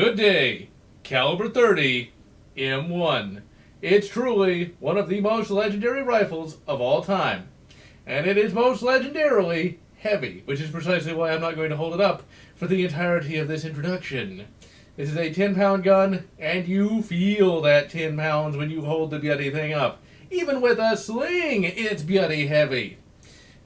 Good day, Caliber 30 M1. It's truly one of the most legendary rifles of all time. And it is most legendarily heavy, which is precisely why I'm not going to hold it up for the entirety of this introduction. This is a 10-pound gun, and you feel that 10 pounds when you hold the bloody thing up. Even with a sling, it's bloody heavy.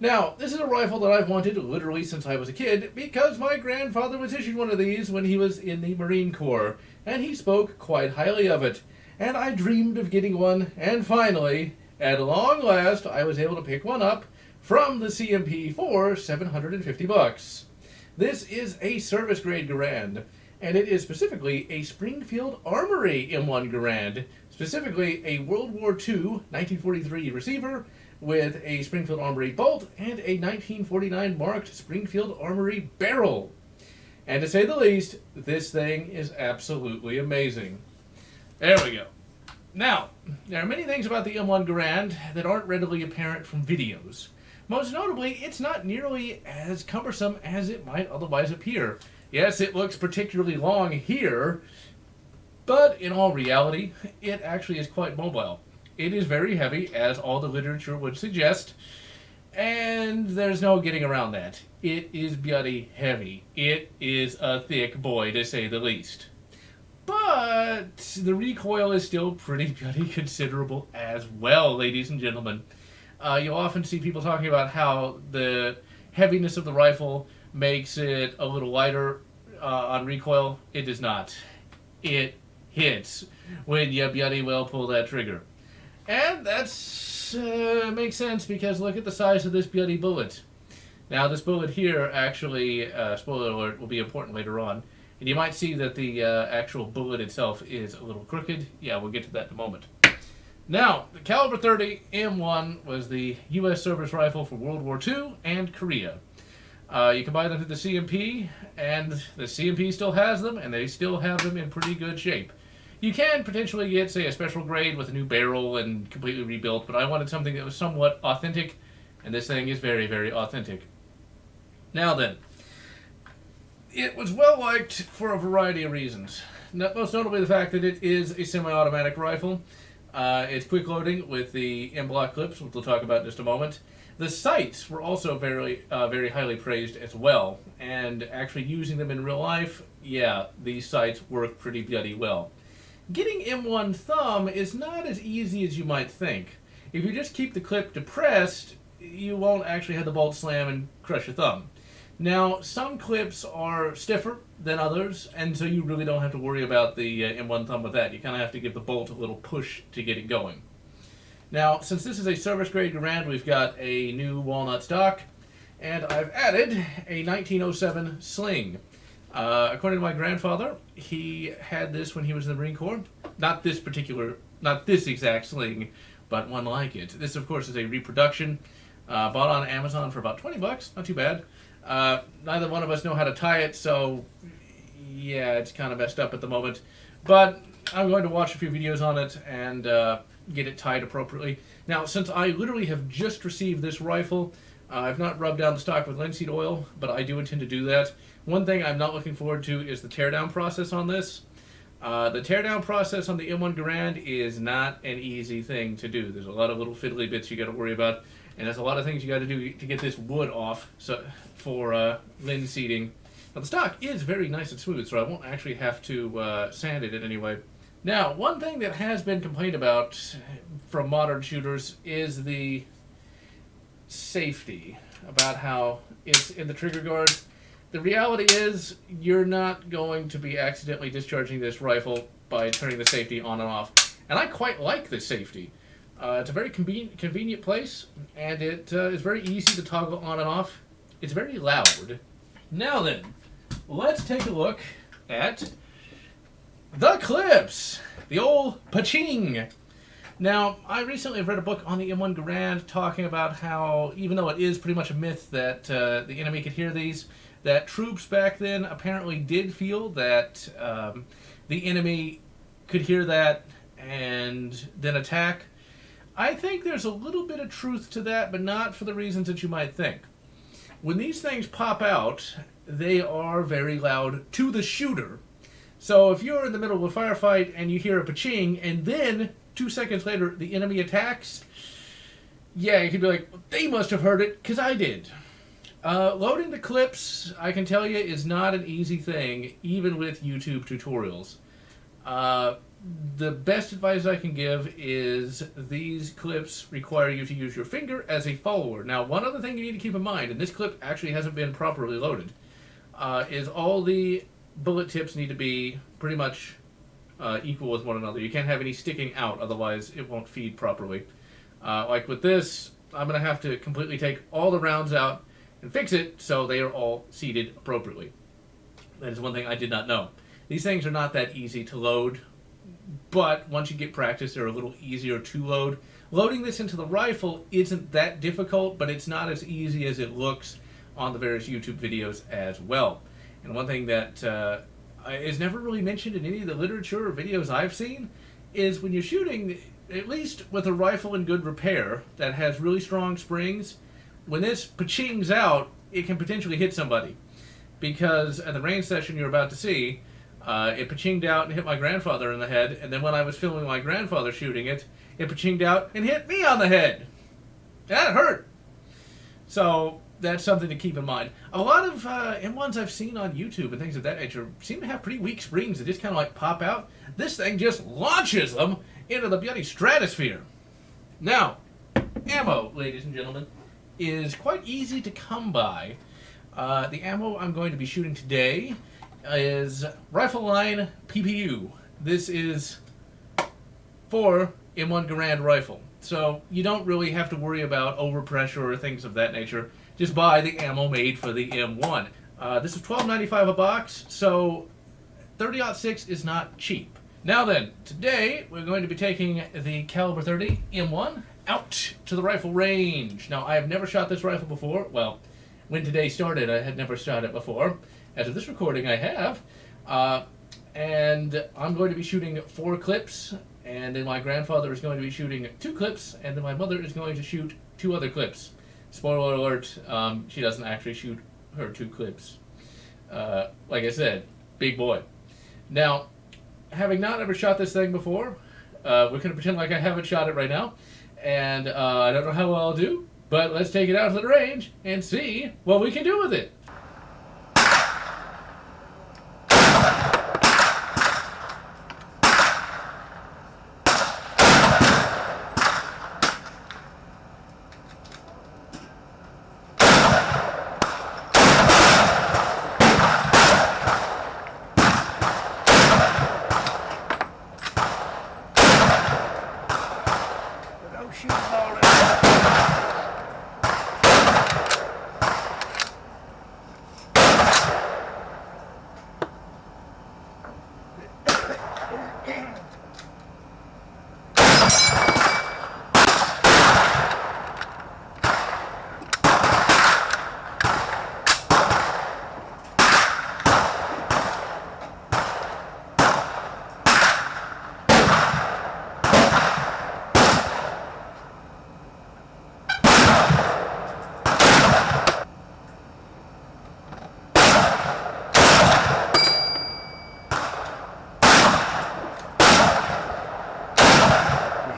Now, this is a rifle that I've wanted literally since I was a kid, because my grandfather was issued one of these when he was in the Marine Corps, and he spoke quite highly of it. And I dreamed of getting one, and finally, at long last, I was able to pick one up from the CMP for $750. This is a service-grade Garand, and it is specifically a Springfield Armory M1 Garand, specifically a World War II 1943 receiver with a Springfield Armory bolt and a 1949 marked Springfield Armory barrel. And to say the least, this thing is absolutely amazing. There we go. Now, there are many things about the M1 Garand that aren't readily apparent from videos. Most notably, it's not nearly as cumbersome as it might otherwise appear. Yes, it looks particularly long here, but in all reality, it actually is quite mobile. It is very heavy, as all the literature would suggest, and there's no getting around that. It is bloody heavy. It is a thick boy, to say the least. But the recoil is still pretty bloody considerable as well, ladies and gentlemen. You'll often see people talking about how the heaviness of the rifle makes it a little lighter on recoil. It does not. It hits when you bloody well pull that trigger. And that's makes sense because look at the size of this bloody bullet. Now this bullet here actually, spoiler alert, will be important later on. And you might see that the actual bullet itself is a little crooked. Yeah, we'll get to that in a moment. Now, the Caliber 30 M1 was the U.S. service rifle for World War II and Korea. You can buy them through the CMP, and the CMP still has them, and they still have them in pretty good shape. You can potentially get, say, a special grade with a new barrel and completely rebuilt, but I wanted something that was somewhat authentic, and this thing is very, very authentic. Now then, it was well liked for a variety of reasons. Most notably the fact that it is a semi-automatic rifle. It's quick loading with the M-block clips, which we'll talk about in just a moment. The sights were also very highly praised as well, and actually using them in real life, yeah, these sights work pretty bloody well. Getting M1 thumb is not as easy as you might think. If you just keep the clip depressed, you won't actually have the bolt slam and crush your thumb. Now, some clips are stiffer than others, and so you really don't have to worry about the M1 thumb with that. You kind of have to give the bolt a little push to get it going. Now, since this is a service-grade Garand, we've got a new walnut stock, and I've added a 1907 sling. According to my grandfather, he had this when he was in the Marine Corps. Not this exact sling, but one like it. This, of course, is a reproduction. Bought on Amazon for about $20, not too bad. Neither one of us know how to tie it, so yeah, it's kind of messed up at the moment. But I'm going to watch a few videos on it and get it tied appropriately. Now, since I literally have just received this rifle, I've not rubbed down the stock with linseed oil, but I do intend to do that. One thing I'm not looking forward to is the teardown process on this. The teardown process on the M1 Garand is not an easy thing to do. There's a lot of little fiddly bits you got to worry about, and there's a lot of things you got to do to get this wood off for linseeding. Now the stock is very nice and smooth, so I won't actually have to sand it in any way. Now, one thing that has been complained about from modern shooters is the safety, about how it's in the trigger guard. The reality is, you're not going to be accidentally discharging this rifle by turning the safety on and off. And I quite like this safety. It's a very convenient place, and it is very easy to toggle on and off. It's very loud. Now then, let's take a look at the clips. The old pa-ching. Now, I recently read a book on the M1 Garand talking about how, even though it is pretty much a myth that the enemy could hear these, that troops back then apparently did feel that the enemy could hear that and then attack. I think there's a little bit of truth to that, but not for the reasons that you might think. When these things pop out, they are very loud to the shooter. So if you're in the middle of a firefight and you hear a pa-ching, and then 2 seconds later the enemy attacks, yeah, you could be like, they must have heard it, because I did. Loading the clips, I can tell you, is not an easy thing, even with YouTube tutorials. The best advice I can give is these clips require you to use your finger as a follower. Now, one other thing you need to keep in mind, and this clip actually hasn't been properly loaded, is all the bullet tips need to be pretty much equal with one another. You can't have any sticking out, otherwise it won't feed properly. Like with this, I'm going to have to completely take all the rounds out and fix it so they are all seated appropriately. That is one thing I did not know. These things are not that easy to load, but once you get practice, they're a little easier to load. Loading this into the rifle isn't that difficult, but it's not as easy as it looks on the various YouTube videos as well. And one thing that is never really mentioned in any of the literature or videos I've seen is when you're shooting, at least with a rifle in good repair that has really strong springs, when this pa-chings out, it can potentially hit somebody. Because at the range session you're about to see, it pa-chinged out and hit my grandfather in the head, and then when I was filming my grandfather shooting it, it pa-chinged out and hit me on the head. That hurt. So that's something to keep in mind. A lot of M1s I've seen on YouTube and things of that nature seem to have pretty weak springs that just kind of like pop out. This thing just launches them into the bloody stratosphere. Now, ammo, ladies and gentlemen, is quite easy to come by. The ammo I'm going to be shooting today is Rifle Line PPU. This is for M1 Garand rifle. So you don't really have to worry about overpressure or things of that nature. Just buy the ammo made for the M1. This is $12.95 a box, so 30-06 is not cheap. Now then, today we're going to be taking the caliber 30 M1 out to the rifle range. Now, I have never shot this rifle before. Well, when today started, I had never shot it before. As of this recording, I have. And I'm going to be shooting 4 clips, and then my grandfather is going to be shooting 2 clips, and then my mother is going to shoot 2 other clips. Spoiler alert, she doesn't actually shoot her 2 clips. Like I said, big boy. Now, having not ever shot this thing before, we're going to pretend like I haven't shot it right now. And I don't know how well I'll do, but let's take it out to the range and see what we can do with it.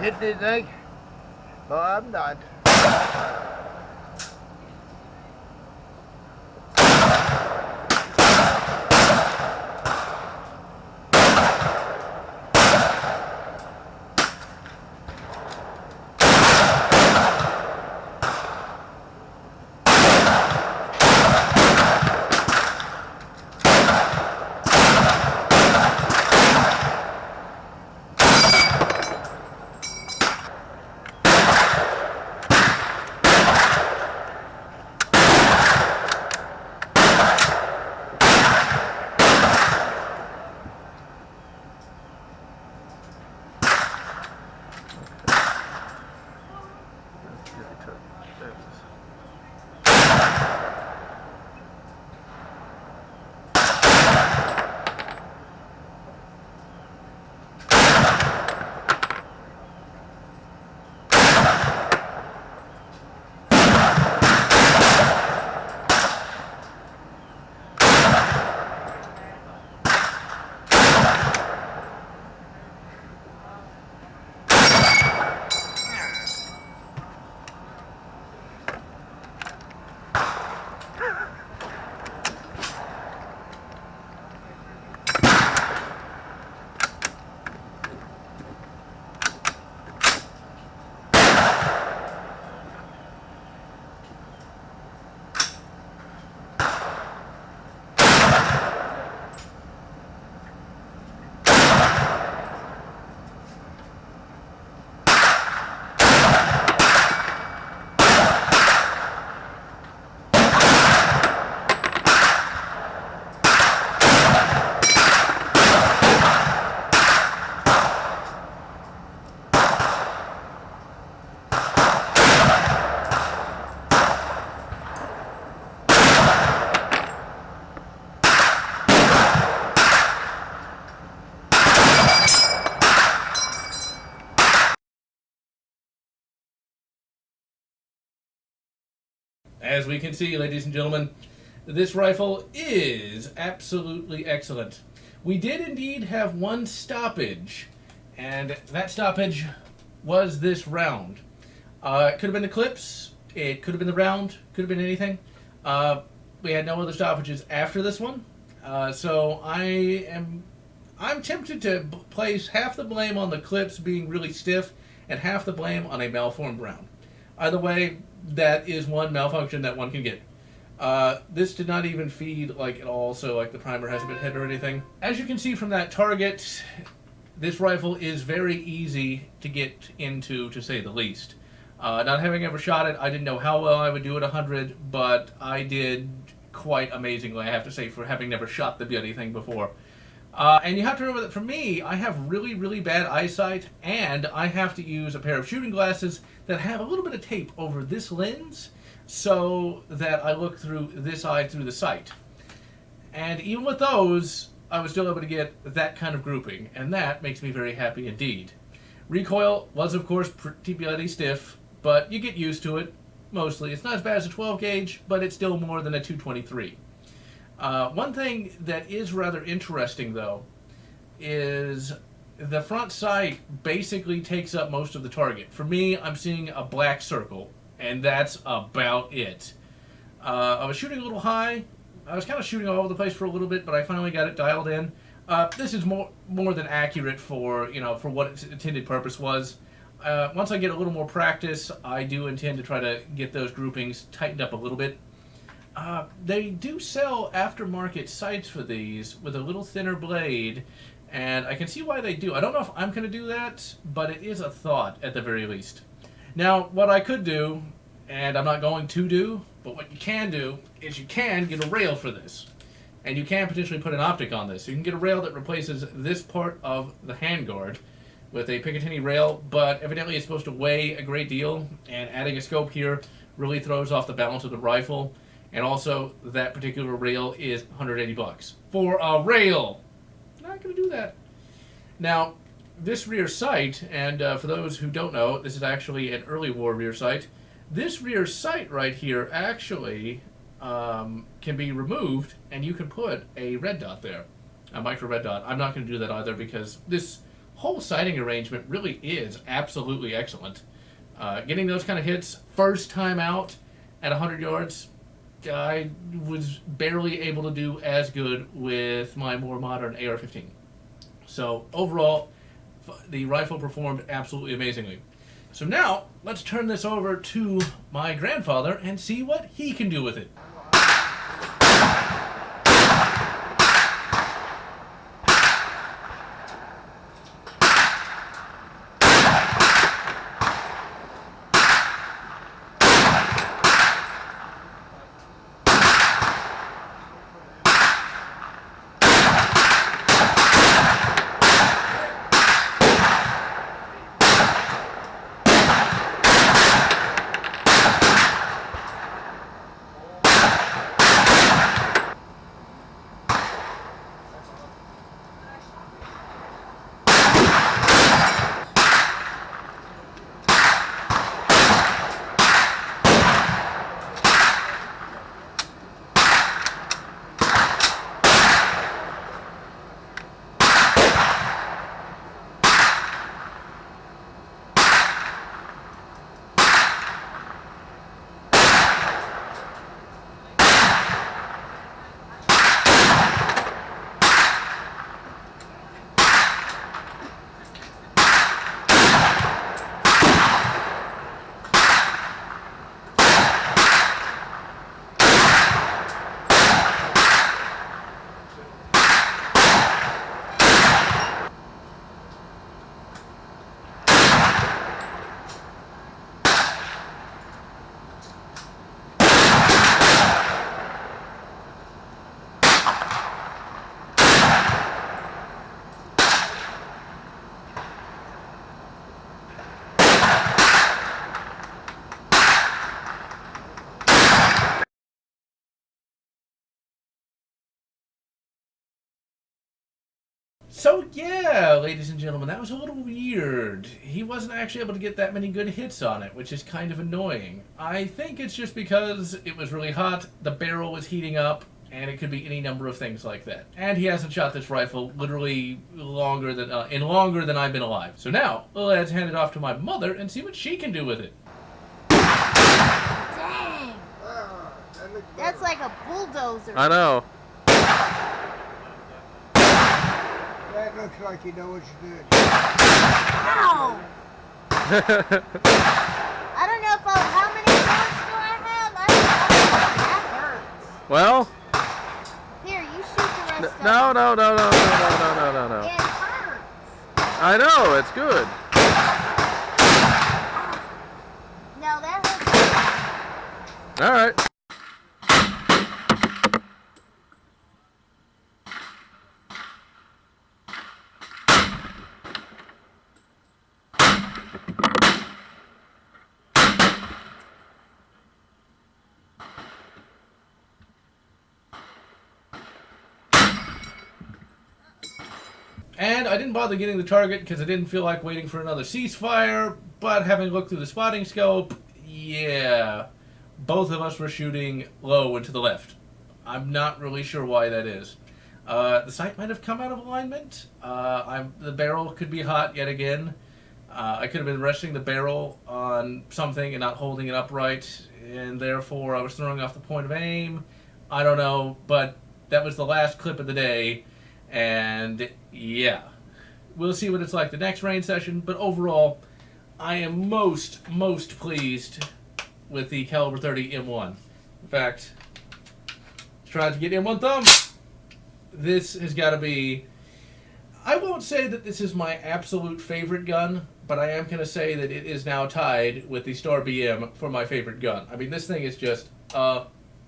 Hit anything? Oh, I'm not. as we can see, ladies and gentlemen, this rifle is absolutely excellent. We did indeed have one stoppage, and that stoppage was this round. It could have been the clips, it could have been the round, could have been anything. We had no other stoppages after this one, so I'm tempted to place half the blame on the clips being really stiff and half the blame on a malformed round. Either way, that is one malfunction that one can get. This did not even feed like at all, so like the primer hasn't been hit or anything. As you can see from that target, this rifle is very easy to get into, to say the least. Not having ever shot it, I didn't know how well I would do at 100, but I did quite amazingly, I have to say, for having never shot the bloody thing before. And you have to remember that for me, I have really, really bad eyesight, and I have to use a pair of shooting glasses that have a little bit of tape over this lens so that I look through this eye through the sight. And even with those, I was still able to get that kind of grouping, and that makes me very happy indeed. Recoil was, of course, pretty bloody stiff, but you get used to it, mostly. It's not as bad as a 12 gauge, but it's still more than a 223. One thing that is rather interesting, though, is the front sight basically takes up most of the target. For me, I'm seeing a black circle, and that's about it. I was shooting a little high. I was kind of shooting all over the place for a little bit, but I finally got it dialed in. This is more than accurate for for what its intended purpose was. Once I get a little more practice, I do intend to try to get those groupings tightened up a little bit. They do sell aftermarket sights for these with a little thinner blade, and I can see why they do. I don't know if I'm going to do that, but it is a thought at the very least. Now, what I could do, and I'm not going to do, but what you can do is you can get a rail for this. And you can potentially put an optic on this. You can get a rail that replaces this part of the handguard with a Picatinny rail, but evidently it's supposed to weigh a great deal, and adding a scope here really throws off the balance of the rifle. And also, that particular rail is $180 for a rail. Not going to do that. Now, this rear sight, and for those who don't know, this is actually an early war rear sight. This rear sight right here actually can be removed, and you can put a red dot there, a micro red dot. I'm not going to do that either because this whole sighting arrangement really is absolutely excellent. Getting those kind of hits first time out at 100 yards, I was barely able to do as good with my more modern AR-15. So overall, the rifle performed absolutely amazingly. So now, let's turn this over to my grandfather and see what he can do with it. So yeah, ladies and gentlemen, that was a little weird. He wasn't actually able to get that many good hits on it, which is kind of annoying. I think it's just because it was really hot, the barrel was heating up, and it could be any number of things like that. And he hasn't shot this rifle literally longer than I've been alive. So now, let's hand it off to my mother and see what she can do with it. Dang! That's like a bulldozer. I know. That looks like you know what you're doing. Ow! I don't know if how many bullets do I have? That hurts. Well. Here, you shoot the rest of No. it. It hurts. I know, it's good. No, that hurts. All right. And I didn't bother getting the target because I didn't feel like waiting for another ceasefire, but having looked through the spotting scope, yeah, both of us were shooting low and to the left. I'm not really sure why that is. The sight might have come out of alignment. The barrel could be hot yet again. I could have been resting the barrel on something and not holding it upright, and therefore I was throwing off the point of aim. I don't know, but that was the last clip of the day. And yeah, we'll see what it's like the next rain session, but overall, I am most pleased with the Caliber 30 M1. In fact, trying to get M1 thumb. This has got to be, I won't say that this is my absolute favorite gun, but I am going to say that it is now tied with the Star BM for my favorite gun. I mean, this thing is just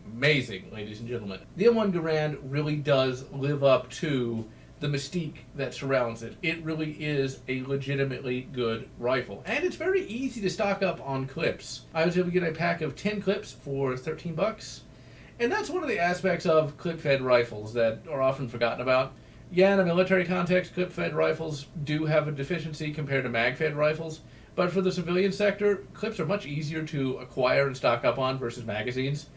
amazing, ladies and gentlemen. The M1 Garand really does live up to the mystique that surrounds it. It really is a legitimately good rifle. And it's very easy to stock up on clips. I was able to get a pack of 10 clips for 13 bucks. And that's one of the aspects of clip-fed rifles that are often forgotten about. Yeah, in a military context, clip-fed rifles do have a deficiency compared to mag-fed rifles. But for the civilian sector, clips are much easier to acquire and stock up on versus magazines.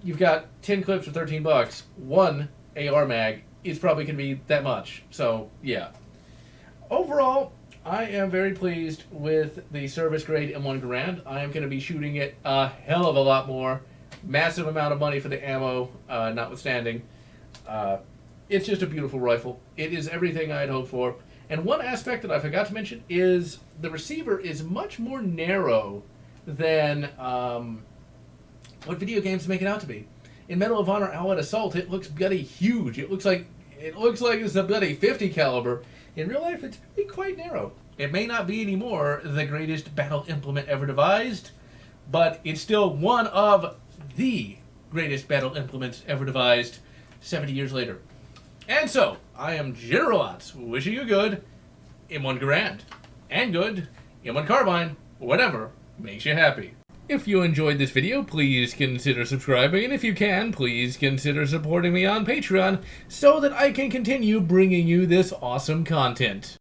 You've got 10 clips for 13 bucks. One AR mag is probably going to be that much. So, yeah. Overall, I am very pleased with the service grade M1 Garand. I am going to be shooting it a hell of a lot more. Massive amount of money for the ammo, notwithstanding. It's just a beautiful rifle. It is everything I had hoped for. And one aspect that I forgot to mention is the receiver is much more narrow than what video games make it out to be. In Medal of Honor Allied Assault, it looks bloody huge. It looks like it's a bloody 50 caliber. In real life, it's really quite narrow. It may not be anymore the greatest battle implement ever devised, but it's still one of the greatest battle implements ever devised 70 years later. And so, I am General Lotz, wishing you good M1 Garand, and good M1 Carbine, whatever makes you happy. If you enjoyed this video, please consider subscribing, and if you can, please consider supporting me on Patreon so that I can continue bringing you this awesome content.